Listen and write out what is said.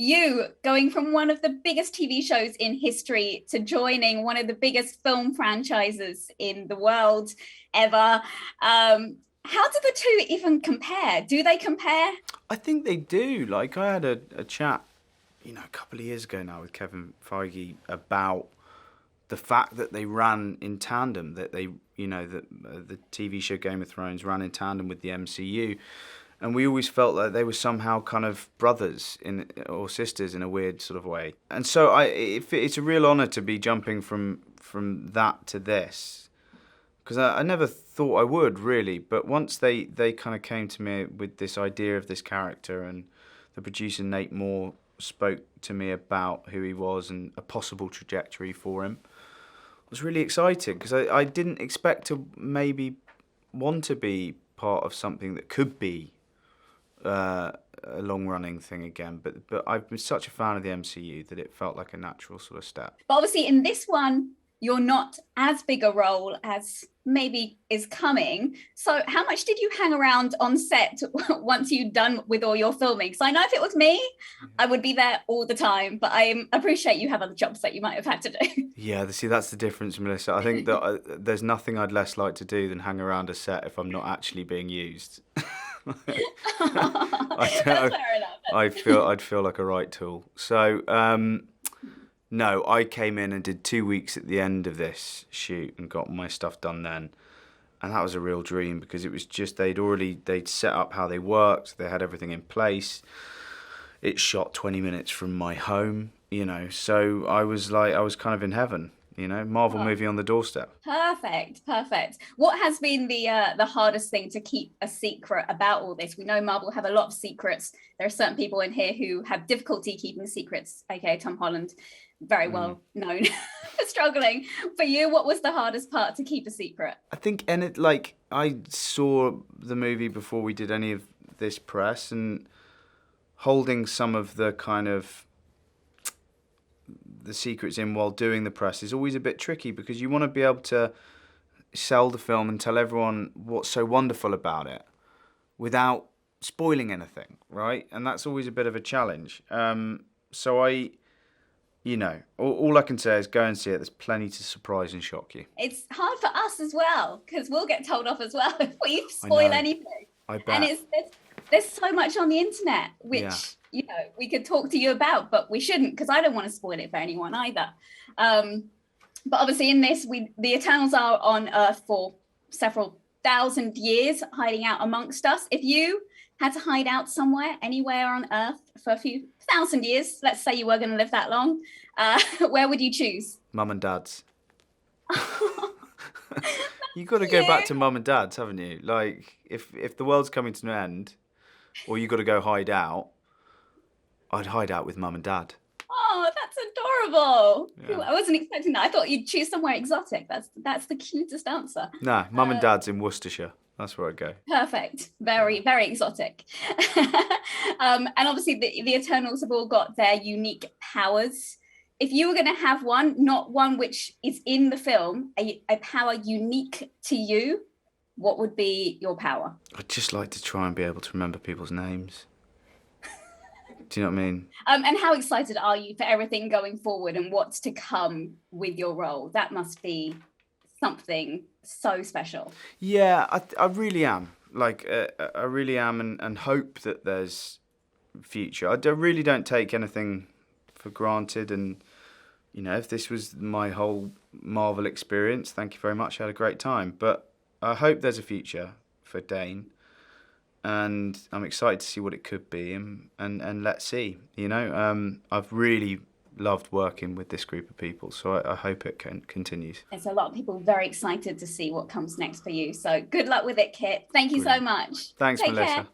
You going from one of the biggest TV shows in history to joining one of the biggest film franchises in the world ever. How do the two even compare? Do they compare? I think they do. Like, I had a chat, a couple of years ago now with Kevin Feige about the fact that they ran in tandem, that that the TV show Game of Thrones ran in tandem with the MCU. And we always felt that they were somehow kind of brothers or sisters in a weird sort of way. And so it's a real honour to be jumping from that to this, because I never thought I would really. But once they kind of came to me with this idea of this character, and the producer Nate Moore spoke to me about who he was and a possible trajectory for him, I was really excited, because I didn't expect to maybe want to be part of something that could be a long-running thing again, but I've been such a fan of the MCU that it felt like a natural sort of step. But obviously in this one, you're not as big a role as maybe is coming. So how much did you hang around on set once you'd done with all your filming? Because I know if it was me, I would be there all the time, but I appreciate you have other jobs that you might have had to do. Yeah, see, that's the difference, Melissa. I think that there's nothing I'd less like to do than hang around a set if I'm not actually being used. That's fair enough. I'd feel like a right tool. So no, I came in and did 2 weeks at the end of this shoot and got my stuff done then, and that was a real dream, because it was just they'd set up how they worked, they had everything in place. It shot 20 minutes from my home, so I was kind of in heaven. Marvel movie on the doorstep. Perfect. What has been the hardest thing to keep a secret about all this? We know Marvel have a lot of secrets. There are certain people in here who have difficulty keeping secrets, aka Tom Holland, very well known for struggling. For you, what was the hardest part to keep a secret? I think, I saw the movie before we did any of this press, and holding some of the kind of the secrets in while doing the press is always a bit tricky, because you want to be able to sell the film and tell everyone what's so wonderful about it without spoiling anything, right? And that's always a bit of a challenge. So all I can say is go and see it. There's plenty to surprise and shock you. It's hard for us as well, because we'll get told off as well if we spoil anything. I bet. And there's so much on the internet, which we could talk to you about, but we shouldn't, because I don't want to spoil it for anyone either. But obviously in this, the Eternals are on Earth for several thousand years, hiding out amongst us. If you had to hide out somewhere, anywhere on Earth for a few thousand years, let's say you were going to live that long, where would you choose? Mum and Dad's. You've got to go back to Mum and Dad's, haven't you? Like, if the world's coming to an end, or you've got to go hide out, I'd hide out with Mum and Dad. Oh, that's adorable. Yeah. I wasn't expecting that. I thought you'd choose somewhere exotic. That's the cutest answer. Nah, Mum and Dad's in Worcestershire. That's where I'd go. Perfect. Very, very exotic. And obviously the Eternals have all got their unique powers. If you were going to have one, not one which is in the film, a power unique to you, what would be your power? I'd just like to try and be able to remember people's names. Do you know what I mean? And how excited are you for everything going forward and what's to come with your role? That must be something so special. Yeah, I really am. I really am, and hope that there's future. I really don't take anything for granted, and if this was my whole Marvel experience, thank you very much. I had a great time, but I hope there's a future for Dane. And I'm excited to see what it could be, and let's see. I've really loved working with this group of people, so I hope it continues. There's a lot of people very excited to see what comes next for you. So good luck with it, Kit. Thank you so much. Thanks, Melissa. Take care.